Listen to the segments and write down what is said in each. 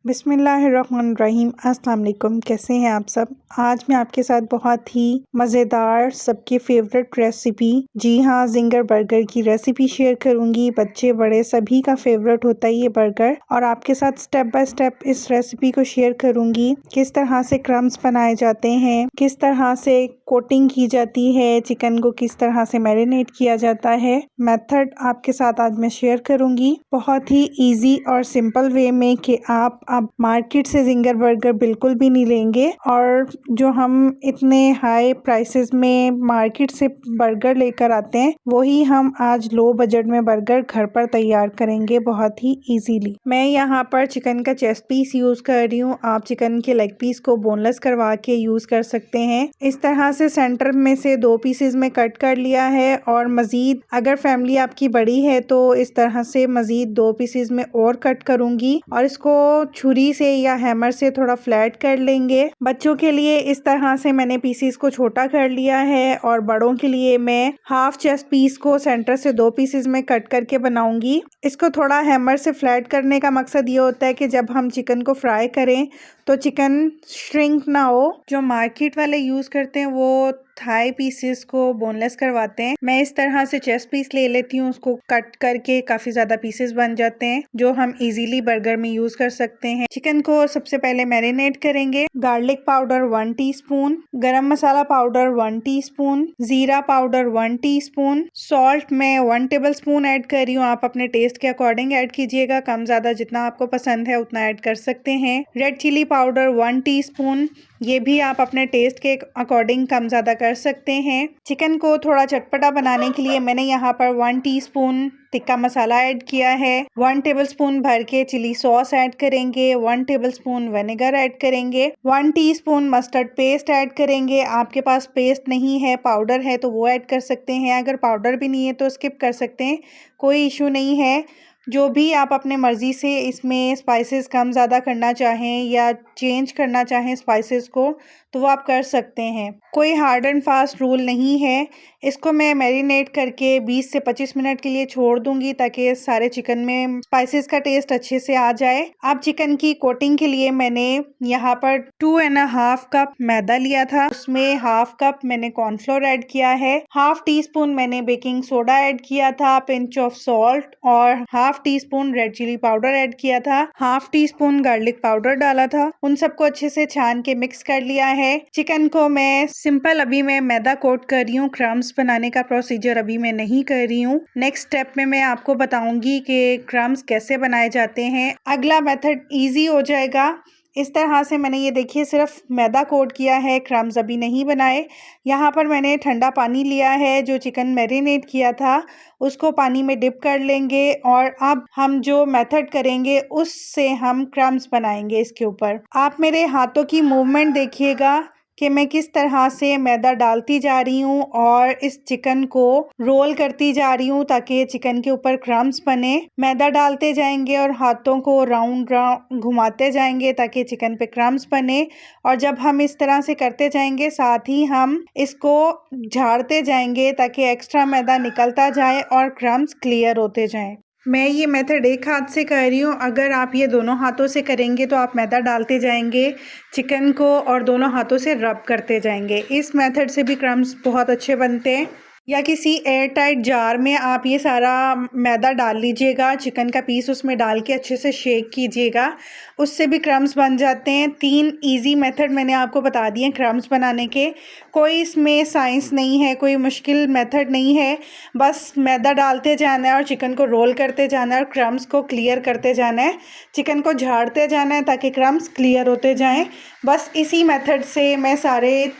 बिस्मिल्लाहिर्रहमानिर्रहीम। अस्सलाम वालेकुम। कैसे हैं आप सब। आज मैं आपके साथ बहुत ही मज़ेदार सबके फेवरेट रेसिपी, जी हाँ, जिंगर बर्गर की रेसिपी शेयर करूंगी। बच्चे बड़े सभी का फेवरेट होता है ये बर्गर, और आपके साथ स्टेप बाय स्टेप इस रेसिपी को शेयर करूंगी। किस तरह से क्रम्स बनाए जाते हैं, किस तरह से कोटिंग की जाती है, चिकन को किस तरह से मैरिनेट किया जाता है, मेथड आपके साथ आज मैं शेयर करूंगी। बहुत ही ईजी और सिंपल वे में कि आप अब मार्केट से जिंगर बर्गर बिल्कुल भी नहीं लेंगे, और जो हम इतने हाई प्राइसेस में मार्केट से बर्गर लेकर आते हैं वही हम आज लो बजट में बर्गर घर पर तैयार करेंगे बहुत ही इजीली। मैं यहाँ पर चिकन का चेस्ट पीस यूज कर रही हूँ। आप चिकन के लेग पीस को बोनलेस करवा के यूज कर सकते हैं। इस तरह से सेंटर में से 2 पीसेस में कट कर लिया है, और मजीद अगर फैमिली आपकी बड़ी है तो इस तरह से मजीद 2 पीसेस में और कट करूंगी, और इसको छुरी से या हैमर से थोड़ा फ्लैट कर लेंगे। बच्चों के लिए इस तरह से मैंने पीसेस को छोटा कर लिया है, और बड़ों के लिए मैं हाफ चेस्ट पीस को सेंटर से 2 पीसेस में कट करके बनाऊंगी। इसको थोड़ा हैमर से फ्लैट करने का मकसद ये होता है कि जब हम चिकन को फ्राई करें तो चिकन श्रिंक ना हो। जो मार्केट वाले यूज करते हैं वो थाई पीसेस को बोनलेस करवाते हैं। मैं इस तरह से चेस्ट पीस ले लेती हूँ, उसको कट करके काफी ज्यादा पीसेस बन जाते हैं जो हम इजीली बर्गर में यूज कर सकते हैं। चिकन को सबसे पहले मैरिनेट करेंगे। गार्लिक पाउडर 1 टीस्पून, गरम मसाला पाउडर 1 टीस्पून, जीरा पाउडर 1 टीस्पून, सॉल्ट मैं 1 टेबल स्पून ऐड कर रही हूँ। आप अपने टेस्ट के अकॉर्डिंग ऐड कीजिएगा, कम ज्यादा जितना आपको पसंद है उतना ऐड कर सकते हैं। रेड चिली पाउडर 1 टीस्पून, ये भी आप अपने टेस्ट के अकॉर्डिंग कम ज्यादा कर सकते हैं। चिकन को थोड़ा चटपटा बनाने के लिए मैंने यहाँ पर 1 टीस्पून टिक्का मसाला ऐड किया है। 1 टेबलस्पून भर के चिली सॉस ऐड करेंगे। 1 टेबलस्पून विनेगर ऐड करेंगे। 1 टीस्पून मस्टर्ड पेस्ट ऐड करेंगे। आपके पास पेस्ट नहीं है, पाउडर है तो वो ऐड कर सकते हैं। अगर पाउडर भी नहीं है तो स्किप कर सकते हैं, कोई इशू नहीं है। जो भी आप अपने मर्जी से इसमें स्पाइसेस कम ज़्यादा करना चाहें या चेंज करना चाहें स्पाइसेस को, तो वो आप कर सकते हैं। कोई हार्ड एंड फास्ट रूल नहीं है। इसको मैं मैरिनेट करके 20 से 25 मिनट के लिए छोड़ दूंगी ताकि सारे चिकन में स्पाइसेस का टेस्ट अच्छे से आ जाए। अब चिकन की कोटिंग के लिए मैंने यहाँ पर 2.5 कप मैदा लिया था, उसमें हाफ कप मैंने कॉर्नफ्लोर ऐड किया है, हाफ टी स्पून मैंने बेकिंग सोडा ऐड किया था, पिंच ऑफ सॉल्ट और half teaspoon red chilli powder add किया था, half teaspoon garlic powder डाला था। उन सबको अच्छे से छान के मिक्स कर लिया है। चिकन को मैं सिंपल अभी मैं मैदा कोट कर रही हूँ, क्रम्स बनाने का प्रोसीजर अभी मैं नहीं कर रही हूँ। नेक्स्ट स्टेप में मैं आपको बताऊंगी कि क्रम्स कैसे बनाए जाते हैं। अगला मेथड इजी हो जाएगा। इस तरह से मैंने ये देखिए सिर्फ मैदा कोट किया है, क्रम्स अभी नहीं बनाए। यहाँ पर मैंने ठंडा पानी लिया है, जो चिकन मैरिनेट किया था उसको पानी में डिप कर लेंगे, और अब हम जो मेथड करेंगे उससे हम क्रम्स बनाएंगे इसके ऊपर। आप मेरे हाथों की मूवमेंट देखिएगा कि मैं किस तरह से मैदा डालती जा रही हूँ और इस चिकन को रोल करती जा रही हूँ ताकि चिकन के ऊपर क्रम्स बने। मैदा डालते जाएंगे और हाथों को राउंड राउंड घुमाते जाएंगे ताकि चिकन पे क्रम्स बने, और जब हम इस तरह से करते जाएंगे साथ ही हम इसको झाड़ते जाएंगे ताकि एक्स्ट्रा मैदा निकलता जाए और क्रम्स क्लियर होते जाएं। मैं ये मेथड एक हाथ से कर रही हूँ। अगर आप ये दोनों हाथों से करेंगे तो आप मैदा डालते जाएंगे चिकन को और दोनों हाथों से रब करते जाएंगे। इस मेथड से भी क्रम्स बहुत अच्छे बनते हैं। या किसी एयर टाइट जार में आप ये सारा मैदा डाल लीजिएगा, चिकन का पीस उसमें डाल के अच्छे से शेक कीजिएगा, उससे भी क्रम्स बन जाते हैं। 3 इजी मेथड मैंने आपको बता दिए क्रम्स बनाने के। कोई इसमें साइंस नहीं है, कोई मुश्किल मेथड नहीं है। बस मैदा डालते जाना है और चिकन को रोल करते जाना है और क्रम्स को क्लियर करते जाना है। चिकन को झाड़ते जाना है ताकि क्रम्स क्लियर होते जाएं। बस इसी मेथड से मैं सारे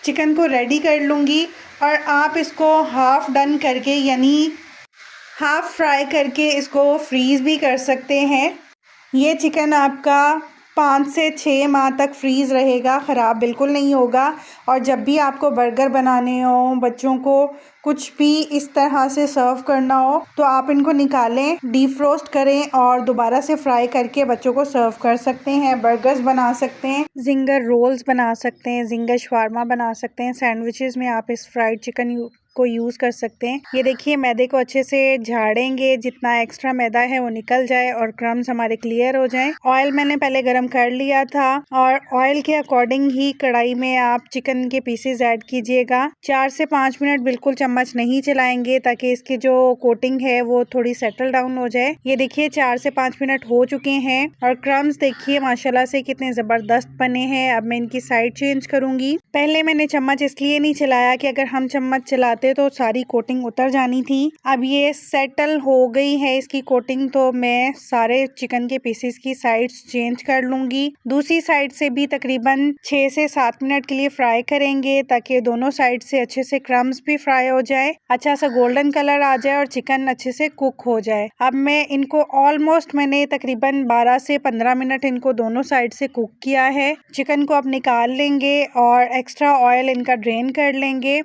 चिकन को रेडी कर लूँगी, और आप इसको हाफ़ डन करके यानी हाफ़ फ्राई करके इसको फ्रीज़ भी कर सकते हैं। ये चिकन आपका 5 से 6 माह तक फ्रीज़ रहेगा, ख़राब बिल्कुल नहीं होगा। और जब भी आपको बर्गर बनाने हो, बच्चों को कुछ भी इस तरह से सर्व करना हो तो आप इनको निकालें, डीफ्रोस्ट करें और दोबारा से फ्राई करके बच्चों को सर्व कर सकते हैं। बर्गर्स बना सकते हैं, जिंगर रोल्स बना सकते हैं, जिंगर शवारमा बना सकते हैं। सैंडविचेस में आप इस फ्राइड चिकन को यूज कर सकते हैं। ये देखिए मैदे को अच्छे से झाड़ेंगे, जितना एक्स्ट्रा मैदा है वो निकल जाए और क्रम्स हमारे क्लियर हो जाएं। ऑयल मैंने पहले गरम कर लिया था और ऑयल के अकॉर्डिंग ही कढ़ाई में आप चिकन के पीसेस ऐड कीजिएगा। 4 से 5 मिनट बिल्कुल चम्मच नहीं चलाएंगे ताकि इसकी जो कोटिंग है वो थोड़ी सेटल डाउन हो जाए। ये देखिए 4 से 5 मिनट हो चुके हैं और क्रम्स देखिए माशाल्लाह से कितने जबरदस्त बने हैं। अब मैं इनकी साइड चेंज करूंगी। पहले मैंने चम्मच इसलिए नहीं चलाया कि अगर हम चम्मच चलाते तो सारी कोटिंग उतर जानी थी। अब ये सेटल हो गई है इसकी कोटिंग, तो मैं सारे चिकन के पीसेस की साइड्स चेंज कर लूंगी। दूसरी साइड से भी तकरीबन 6 से 7 मिनट के लिए फ्राई करेंगे ताकि दोनों साइड से अच्छे से क्रम्स भी फ्राई हो जाए, अच्छा सा गोल्डन कलर आ जाए और चिकन अच्छे से कुक हो जाए। अब मैं इनको ऑलमोस्ट मैंने तकरीबन 12 से 15 मिनट इनको दोनों साइड से कुक किया है। चिकन को अब निकाल लेंगे और एक्स्ट्रा ऑयल इनका ड्रेन कर लेंगे।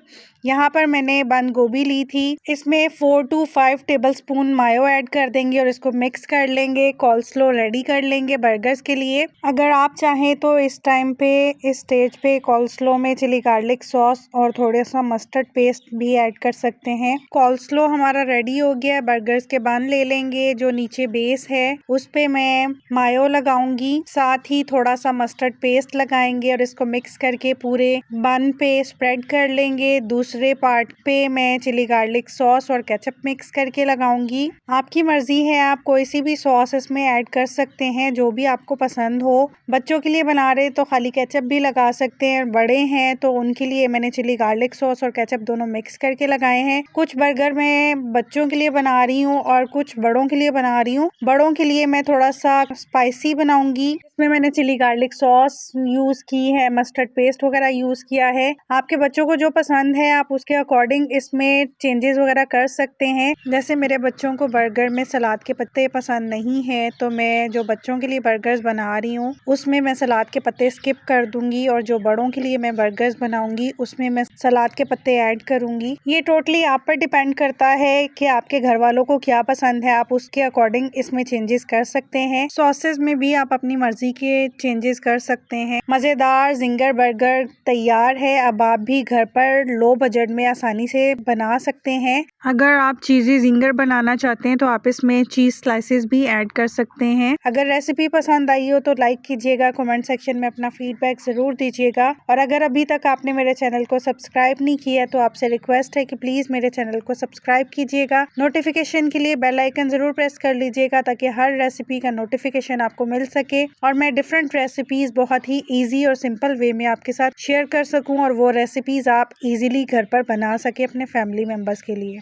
यहाँ पर मैंने बंद गोभी ली थी, इसमें 4 to 5 टेबलस्पून मायो ऐड कर देंगे और इसको मिक्स कर लेंगे। कॉल्स्लो रेडी कर लेंगे बर्गर्स के लिए। अगर आप चाहें तो इस टाइम पे इस स्टेज पे कॉल्स्लो में चिली गार्लिक सॉस और थोड़ा सा मस्टर्ड पेस्ट भी ऐड कर सकते हैं। कॉल्स्लो हमारा रेडी हो गया। बर्गर्स के बन ले लेंगे, जो नीचे बेस है उस पे मैं मायो लगाऊंगी, साथ ही थोड़ा सा मस्टर्ड पेस्ट लगाएंगे और इसको मिक्स करके पूरे बन पे स्प्रेड कर लेंगे। दूसरे पार्ट पे मैं चिली गार्लिक सॉस और केचप मिक्स करके लगाऊंगी। आपकी मर्जी है, आप कोई सी भी सॉस इसमें ऐड कर सकते हैं जो भी आपको पसंद हो। बच्चों के लिए बना रहे तो खाली केचप भी लगा सकते हैं, बड़े हैं तो उनके लिए मैंने चिली गार्लिक सॉस और केचप दोनों मिक्स करके लगाए हैं। कुछ बर्गर मैं बच्चों के लिए बना रही हूँ और कुछ बड़ों के लिए बना रही हूँ। बड़ों के लिए मैं थोड़ा सा स्पाइसी बनाऊंगी। इसमें मैंने चिली गार्लिक सॉस यूज की है, मस्टर्ड पेस्ट वगैरह यूज किया है। आपके बच्चों को जो पसंद है आप उसके अकॉर्डिंग इसमें चेंजेस वगैरह कर सकते हैं। जैसे मेरे बच्चों को बर्गर में सलाद के पत्ते पसंद नहीं है, तो मैं जो बच्चों के लिए बर्गर्स बना रही हूँ उसमें मैं सलाद के पत्ते स्किप कर दूंगी और जो बड़ों के लिए मैं बर्गर्स बनाऊंगी उसमें मैं सलाद के पत्ते ऐड करूंगी। ये टोटली आप पर डिपेंड करता है कि आपके घर वालों को क्या पसंद है, आप उसके अकॉर्डिंग इसमें चेंजेस कर सकते हैं। सॉसेस में भी आप अपनी मर्जी के चेंजेस कर सकते हैं। मजेदार जिंगर बर्गर तैयार है। अब आप भी घर पर लो बजट में आसानी से बना सकते हैं। अगर आप चीज़ी जिंगर बनाना चाहते हैं तो आप इसमें चीज स्लाइसेस भी ऐड कर सकते हैं। अगर रेसिपी पसंद आई हो तो लाइक कीजिएगा, कमेंट सेक्शन में अपना फीडबैक जरूर दीजिएगा और अगर अभी तक आपने मेरे चैनल को सब्सक्राइब नहीं किया तो आपसे रिक्वेस्ट है कि प्लीज मेरे चैनल को सब्सक्राइब कीजिएगा। नोटिफिकेशन के लिए बेल आइकन जरूर प्रेस कर लीजिएगा ताकि हर रेसिपी का नोटिफिकेशन आपको मिल सके और मैं डिफरेंट रेसिपीज बहुत ही ईजी और सिंपल वे में आपके साथ शेयर कर सकूं और वो रेसिपीज आप इजीली घर पर बना सके अपने फैमिली मेंबर्स के लिए।